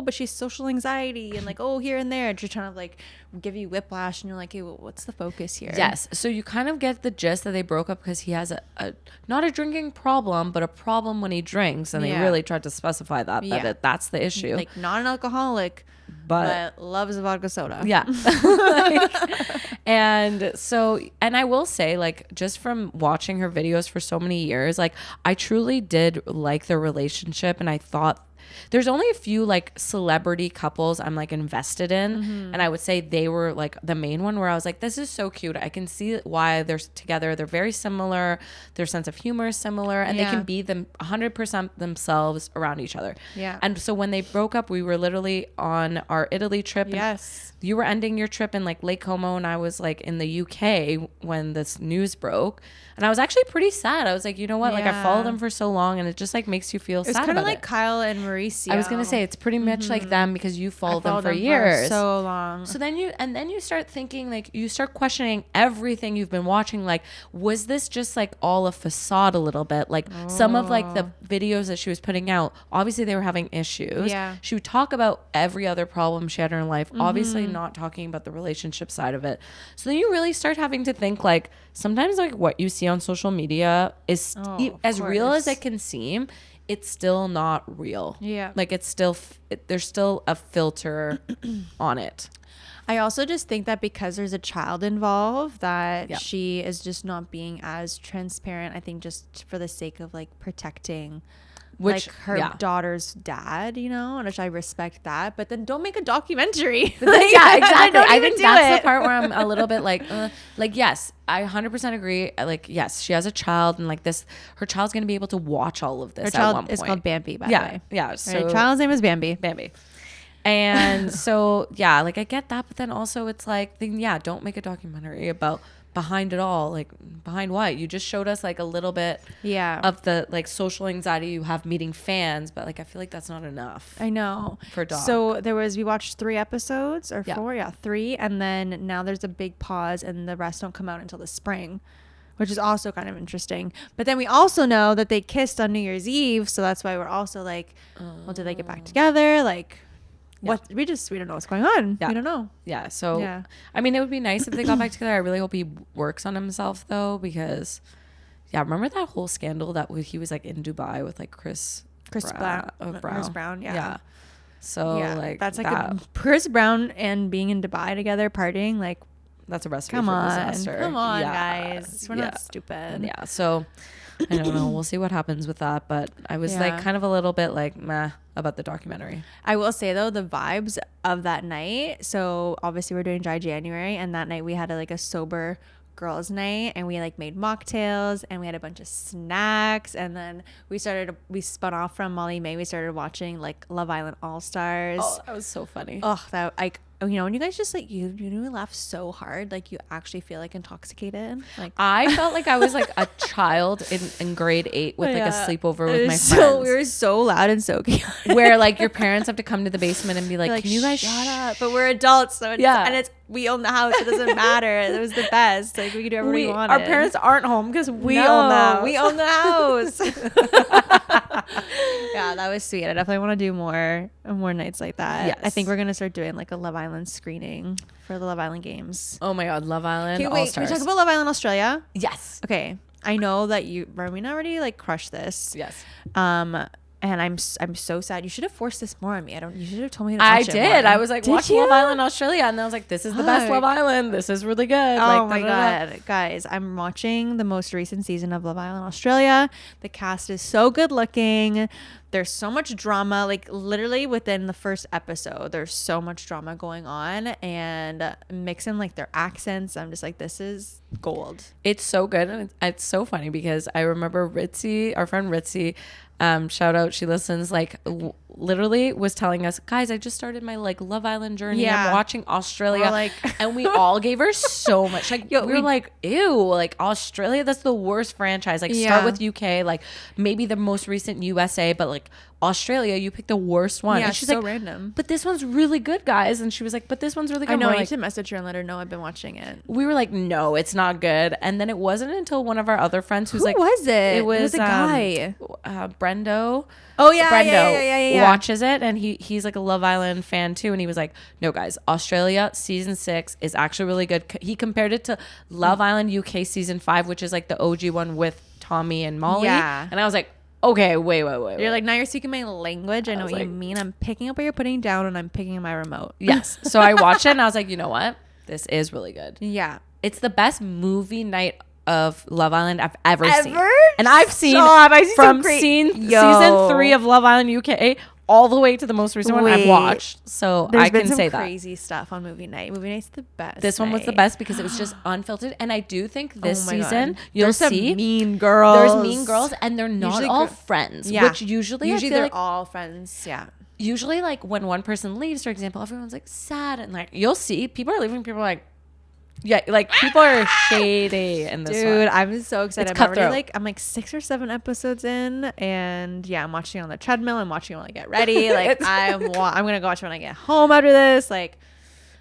but she's social anxiety and like, here and there, and she's trying to like give you whiplash, and you're like, hey, well, what's the focus here? Yes. So you kind of get the gist that they broke up because he has a not a drinking problem, but a problem when he drinks, and they really tried to specify that's the issue. Like, not an alcoholic, but loves vodka soda. Yeah. And I will say, like, just from watching her videos for so many years, like, I truly did like their relationship, and I thought there's only a few like celebrity couples I'm like invested in, and I would say they were like the main one where I was like, this is so cute. I can see why they're together. They're very similar. Their sense of humor is similar, and they can be them 100% themselves around each other. Yeah. And so when they broke up, we were literally on our Italy trip. Yes. You were ending your trip in like Lake Como, and I was like in the UK when this news broke, and I was actually pretty sad. I was like, you know what? Like, I followed them for so long, and it just like makes you feel sad. It's kind of like Kyle and Mauricio. I was gonna say it's pretty much like them because you followed them for years, for so long. So then you start thinking, like, you start questioning everything you've been watching. Like, was this just like all a facade a little bit? Like some of like the videos that she was putting out, obviously they were having issues. Yeah. She would talk about every other problem she had in her life, obviously not talking about the relationship side of it. So then you really start having to think, like, sometimes like what you see on social media is as real as it can seem. It's still not real. Yeah. Like, it's still there's still a filter on it. I also just think that because there's a child involved, that she is just not being as transparent. I think just for the sake of like protecting Which, like her yeah. daughter's dad, you know, and which I respect that. But then don't make a documentary. Yeah, exactly. I think that's it. the part where I'm a little bit like, yes, I 100% agree. Like, yes, she has a child, and like this, her child's gonna be able to watch all of this. Her at child one is point. called Bambi, by the Yeah, way. yeah. So Her child's name is Bambi. Bambi. And so, yeah, like I get that, but then also it's like, then yeah, don't make a documentary about behind it all. Like, behind what? You just showed us like a little bit of the like social anxiety you have meeting fans, but like I feel like that's not enough. I know. For doc. So we watched 3 episodes or 4, 3, and then now there's a big pause and the rest don't come out until the spring, which is also kind of interesting. But then we also know that they kissed on New Year's Eve, so that's why we're also like, well, did they get back together? Like, what? We don't know what's going on. Yeah. We don't know. Yeah. So, I mean, it would be nice if they got back together. I really hope he works on himself though, because remember that whole scandal that he was like in Dubai with like Chris Brown. Chris Brown. Yeah. So like that's like Chris Brown and being in Dubai together partying, like that's a recipe for disaster. Come on, guys. We're not stupid. Yeah. So I don't know. We'll see what happens with that. But I was like kind of a little bit like meh about the documentary. I will say though, the vibes of that night. So obviously we're doing dry January, and that night we had a sober girls night, and we like made mocktails and we had a bunch of snacks, and then we spun off from Molly May. We started watching like Love Island All Stars. Oh, that was so funny. Oh, that like, you know, when you guys just like you laugh so hard, like you actually feel like intoxicated. Like I felt like I was like a child in grade 8 with like a sleepover with my friends. We were so loud and so chaotic. Where like your parents have to come to the basement and be like, can you guys shut up? But we're adults, so and we own the house. It doesn't matter. It was the best. Like we could do whatever we wanted. Our parents aren't home because we own the house. We own the house. Yeah, that was sweet. I definitely want to do more nights like that. Yes. I think we're gonna start doing like a Love Island screening for the Love Island games. Oh my God, Love Island. Okay, wait, can we talk about Love Island Australia? Yes. Okay. I know that Rowena already like crushed this. Yes. And I'm so sad. You should have forced this more on me. You should have told me to watch it more. I did. I was like, watch Love Island Australia. And I was like, this is the best Love Island. This is really good. Oh my God. Guys, I'm watching the most recent season of Love Island Australia. The cast is so good looking. There's so much drama. Like literally within the first episode, there's so much drama going on, and mixing like their accents. I'm just like, this is gold. It's so good. And it's so funny because I remember Ritzy, our friend Ritzy, shout out, she listens, like literally was telling us, guys, I just started my like Love Island journey. I'm watching Australia, and we all gave her so much like we were like, ew, like Australia, that's the worst franchise. Like start with UK, like maybe the most recent USA, but like Australia, you picked the worst one. And she's so like, random. But this one's really good, guys. And she was like, but this one's really good. I know. I need like, to message her and let her know I've been watching it. We were like, no, it's not good. And then it wasn't until one of our other friends who was it? It was a guy. Brendo. Oh yeah, Brendo yeah. watches it, and he's like a Love Island fan too, and he was like, no guys, Australia season 6 is actually really good. He compared it to Love Island UK season 5, which is like the OG one with Tommy and Molly. Yeah. And I was like, okay, wait. You're like, now you're speaking my language. I know what you mean. I'm picking up what you're putting down, and I'm picking up my remote. Yes. So I watched it, and I was like, you know what? This is really good. Yeah. It's the best movie night of Love Island I've ever seen. And I've seen from season 3 of Love Island UK all the way to the most recent one I've watched. So I can say that. Crazy stuff on movie night. Movie night's the best. This one was the best because it was just unfiltered. And I do think this season you'll There's see some mean girls. There's mean girls, and they're not usually all friends. Yeah. Which usually they're like, all friends. Yeah. Usually like when one person leaves, for example, everyone's like sad, and like you'll see people are leaving. People are like, yeah, like people are shady in this one. Dude, I'm so excited. It's cutthroat. I'm like 6 or 7 episodes in, and yeah, I'm watching it on the treadmill. I'm watching it when I get ready. Like I'm gonna go watch it when I get home after this. Like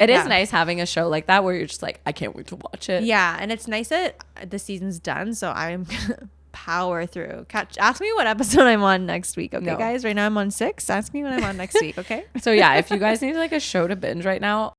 it is nice having a show like that where you're just like, I can't wait to watch it. Yeah, and it's nice that the season's done, so I'm gonna power through. Ask me what episode I'm on next week, okay, guys? Right now I'm on 6. Ask me when I'm on next week, okay? So yeah, if you guys need like a show to binge right now,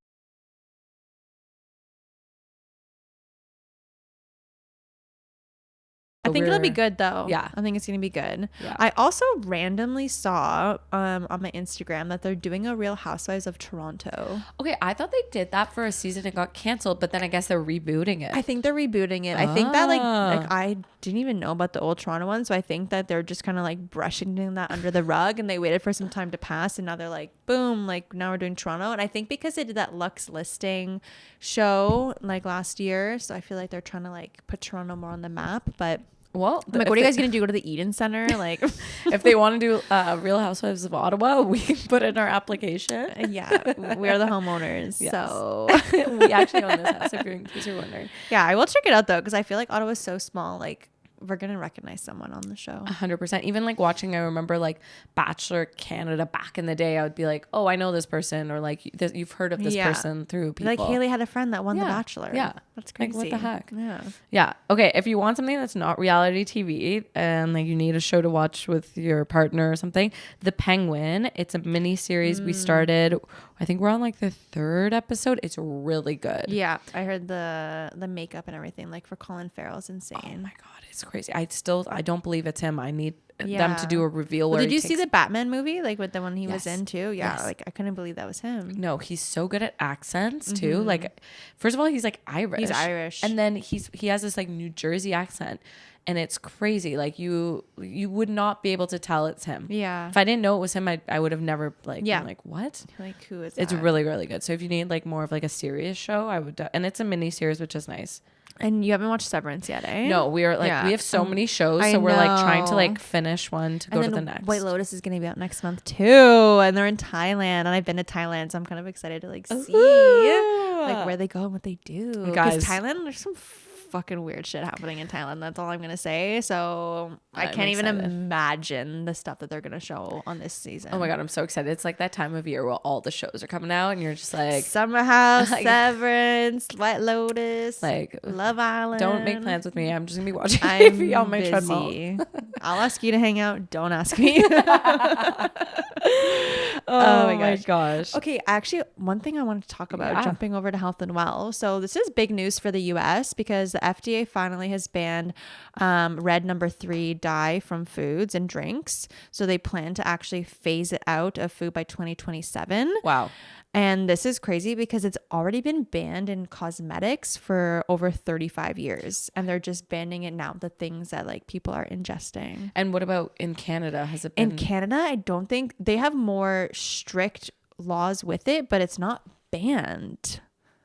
I think it'll be good though. Yeah. I think it's gonna be good. Yeah. I also randomly saw on my Instagram that they're doing a Real Housewives of Toronto. Okay, I thought they did that for a season and got canceled, but then I guess they're rebooting it. I think they're rebooting it. I think that like I didn't even know about the old Toronto one, so I think that they're just kind of like brushing that under the rug, and they waited for some time to pass, and now they're like, boom, like now we're doing Toronto. And I think because they did that Lux Listing show like last year, so I feel like they're trying to like put Toronto more on the map. But well, I'm like, what are you guys gonna do? Go to the Eden Center? Like, if they want to do Real Housewives of Ottawa, we can put in our application. Yeah, we are the homeowners. Yes. So we actually own this house. In case you're wondering. Yeah, I will check it out though, because I feel like Ottawa's so small. Like, we're gonna recognize someone on the show. 100%. Even like watching, I remember like Bachelor Canada back in the day, I would be like, oh, I know this person, or like you've heard of this person through people. Like Haley had a friend that won The Bachelor. Yeah, that's crazy. Like, what the heck? Yeah. Okay, if you want something that's not reality TV and like you need a show to watch with your partner or something, The Penguin. It's a mini series we started. I think we're on like the 3rd episode. It's really good. Yeah, I heard the makeup and everything like for Colin Farrell is insane. Oh my god, it's crazy. I don't believe it's him. I need them to do a reveal. Well, did you see the Batman movie, like with the one he was in too? Yeah, Yes. like I couldn't believe that was him. No, he's so good at accents too. Like, first of all, he's like Irish. He's Irish, and then he has this like New Jersey accent, and it's crazy. Like you would not be able to tell it's him. Yeah. If I didn't know it was him, I would have never been like, what? Like, who is that? It's really, really good. So if you need like more of like a serious show, I would. And it's a mini series, which is nice. And you haven't watched Severance yet, eh? No, we are like we have so many shows, so we're like trying to like finish one to go to the next. White Lotus is going to be out next month too, and they're in Thailand, and I've been to Thailand, so I'm kind of excited to like see like where they go and what they do. Guys, Thailand, there's some fucking weird shit happening in Thailand. That's all I'm gonna say. So I can't even imagine the stuff that they're gonna show on this season. Oh my god, I'm so excited! It's like that time of year where all the shows are coming out, and you're just like Summer House, Severance, White Lotus, like Love Island. Don't make plans with me. I'm just gonna be watching TV on my treadmill. I'll ask you to hang out. Don't ask me. Oh my gosh. Okay, actually, one thing I wanted to talk about, jumping over to health and well. So this is big news for the U.S. because the FDA finally has banned red number 3 dye from foods and drinks. So they plan to actually phase it out of food by 2027. Wow. And this is crazy because it's already been banned in cosmetics for over 35 years. And they're just banning it now, the things that like people are ingesting. And what about in Canada? Has it been? In Canada, I don't think they have more strict laws with it, but it's not banned.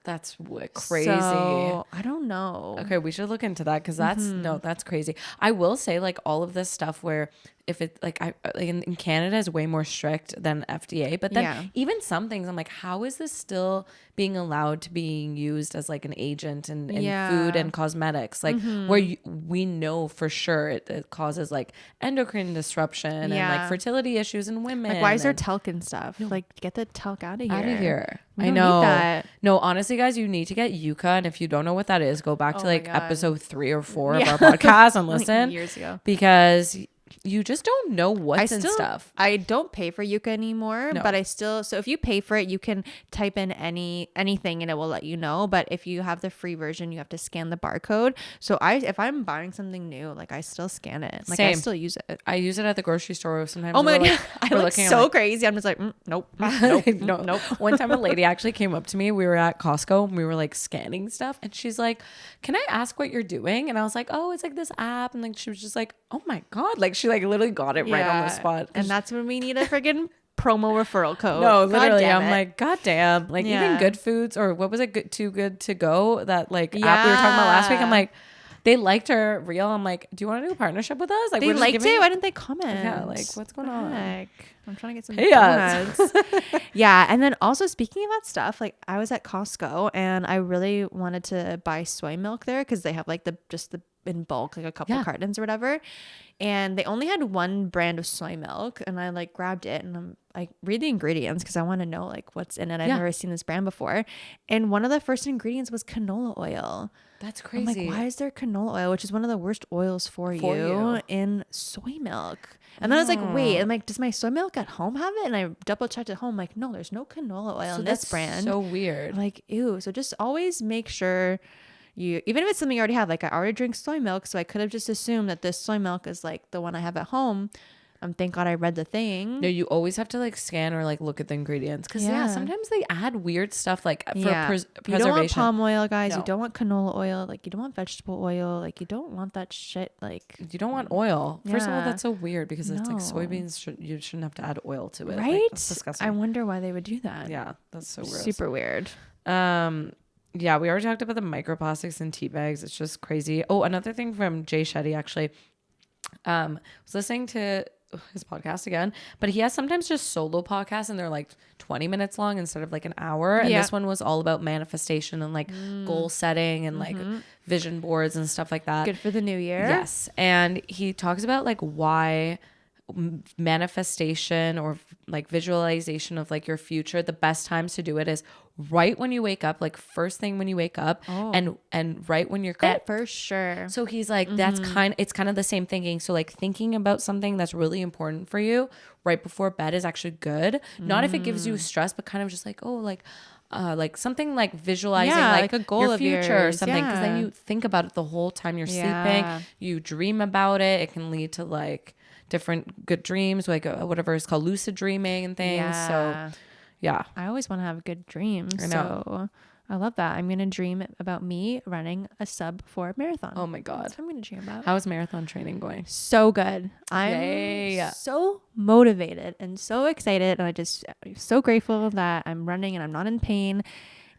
That's crazy. So, I don't know. Okay, we should look into that because that's crazy. I will say like all of this stuff where if it like in Canada is way more strict than FDA, but then even some things I'm like, how is this still being allowed to being used as like an agent in food and cosmetics, like where we know for sure it causes like endocrine disruption and like fertility issues in women. Like, why is there talc and stuff? No. Like, get the talc out of here. I know. Need that. No, honestly, guys, you need to get Yucca, and if you don't know what that is, go back to like episode 3 or 4 of our podcast and listen. Like years ago, because you just don't know what's in stuff. I don't pay for Yucca anymore, but I still, so if you pay for it, you can type in anything and it will let you know. But if you have the free version, you have to scan the barcode. So if I'm buying something new, like I still scan it. Like I still use it. I use it at the grocery store sometimes. Oh my God. I look so crazy. I'm just like, nope. Nope. One time a lady actually came up to me. We were at Costco and we were like scanning stuff. And she's like, can I ask what you're doing? And I was like, oh, it's like this app. And like, she was just like, oh my God. Like she like literally got it right on the spot. And that's when we need a friggin' promo referral code. No, literally, I'm like, God damn. Like even Good Foods, or what was it? Too Good to Go, that like app we were talking about last week. I'm like, they liked her reel. I'm like, do you want to do a partnership with us? Like, they liked it. Why didn't they comment? Yeah, like what's going on? I'm trying to get some donuts. Yeah, and then also speaking of that stuff, like I was at Costco and I really wanted to buy soy milk there because they have like the in bulk, like a couple cartons or whatever. And they only had one brand of soy milk, and I like grabbed it and I'm like, read the ingredients because I want to know like what's in it. I've never seen this brand before. And one of the first ingredients was canola oil. That's crazy. I'm like, why is there canola oil, which is one of the worst oils for you in soy milk? And then I was like, wait, I'm like, does my soy milk at home have it? And I double checked at home, like, no, there's no canola oil in this brand. So weird. I'm like, ew. So just always make sure even if it's something you already have, like I already drink soy milk, so I could have just assumed that this soy milk is like the one I have at home. Thank God I read the thing. No, you always have to like scan or like look at the ingredients because sometimes they add weird stuff like for preservation. You don't want palm oil, guys. No. You don't want canola oil. Like you don't want vegetable oil. Like you don't want that shit. Like you don't want oil. First of all, that's so weird because it's like soybeans. You shouldn't have to add oil to it. Right? Like, that's disgusting. I wonder why they would do that. Yeah, that's so gross. Super weird. Yeah, we already talked about the microplastics in tea bags. It's just crazy. Oh, another thing from Jay Shetty actually. Was listening to his podcast again, but he has sometimes just solo podcasts and they're like 20 minutes long instead of like an hour. And this one was all about manifestation and like goal setting and like vision boards and stuff like that. Good for the new year. Yes. And he talks about like why manifestation or like visualization of like your future, the best times to do it is right when you wake up, like first thing when you wake up and right when you're for sure. So he's like, it's kind of the same thinking. So like thinking about something that's really important for you right before bed is actually good. Not if it gives you stress, but kind of just like, like something like visualizing like a goal your of future yours. Or something. Because then you think about it the whole time you're sleeping. You dream about it. It can lead to like different good dreams, like whatever is called lucid dreaming and things. So yeah, I always want to have good dreams. So I love that. I'm gonna dream about me running a sub-4 marathon. Oh my God, that's what I'm gonna dream about. How is marathon training going? So good. I'm so motivated and so excited, and I'm so grateful that I'm running and I'm not in pain.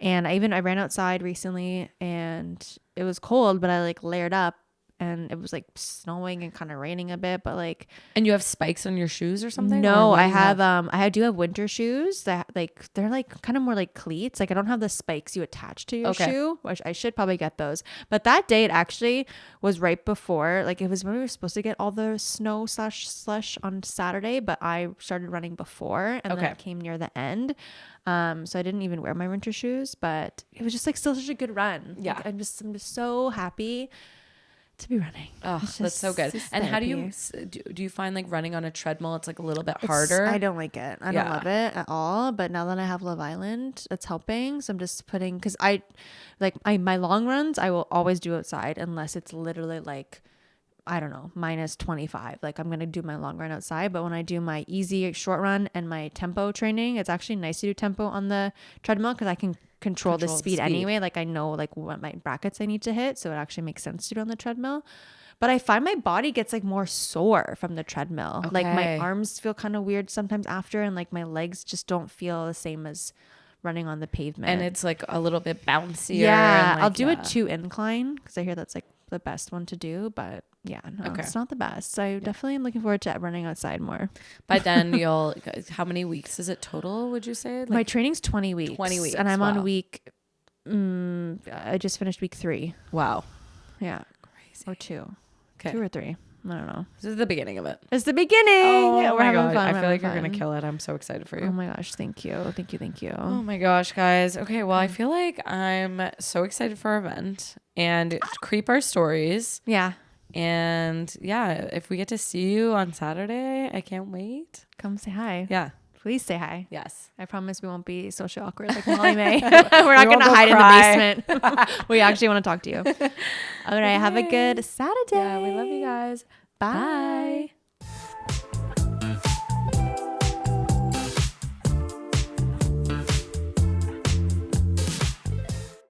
And I ran outside recently and it was cold, but I like layered up. And it was like snowing and kind of raining a bit, but like. And you have spikes on your shoes or something? No, I do have winter shoes that like they're like kind of more like cleats. Like I don't have the spikes you attach to your shoe, which I should probably get those. But that day it actually was right before, like it was when we were supposed to get all the snow / slush on Saturday, but I started running before and then it came near the end. So I didn't even wear my winter shoes, but it was just like still such a good run. Yeah, like, I'm just so happy to be running. Oh, that's so good. And how do you find like running on a treadmill, it's like a little bit harder? I don't like it. I don't love it at all. But now that I have Love Island, it's helping. So I'm just putting, because my long runs, I will always do outside unless it's literally like, I don't know, -25. Like I'm going to do my long run outside. But when I do my easy short run and my tempo training, it's actually nice to do tempo on the treadmill because I can control the speed anyway. Like I know like what my brackets I need to hit. So it actually makes sense to do on the treadmill. But I find my body gets like more sore from the treadmill. Like my arms feel kind of weird sometimes after, and like my legs just don't feel the same as running on the pavement. And it's like a little bit bouncier. Yeah, and like, I'll do a 2 incline because I hear that's like the best one to do. But yeah, no, it's not the best. So I definitely am looking forward to running outside more. By then how many weeks is it total, would you say? Like, my training's 20 weeks. 20 weeks. And I'm on week, I just finished week 3. Wow. Yeah. Crazy. Or 2. Okay. 2 or 3. I don't know. This is the beginning of it. It's the beginning. Oh yeah, my God. I feel like you're going to kill it. I'm so excited for you. Oh my gosh. Thank you. Thank you. Thank you. Oh my gosh, guys. Okay. Well, I feel like I'm so excited for our event and creep our stories. Yeah. And yeah, if we get to see you on Saturday, I can't wait. Come say hi. Yeah. Please say hi. Yes. I promise we won't be social awkward like Molly May. We're not going to hide in the basement. We actually want to talk to you. All right. Have a good Saturday. Yeah. We love you guys. Bye.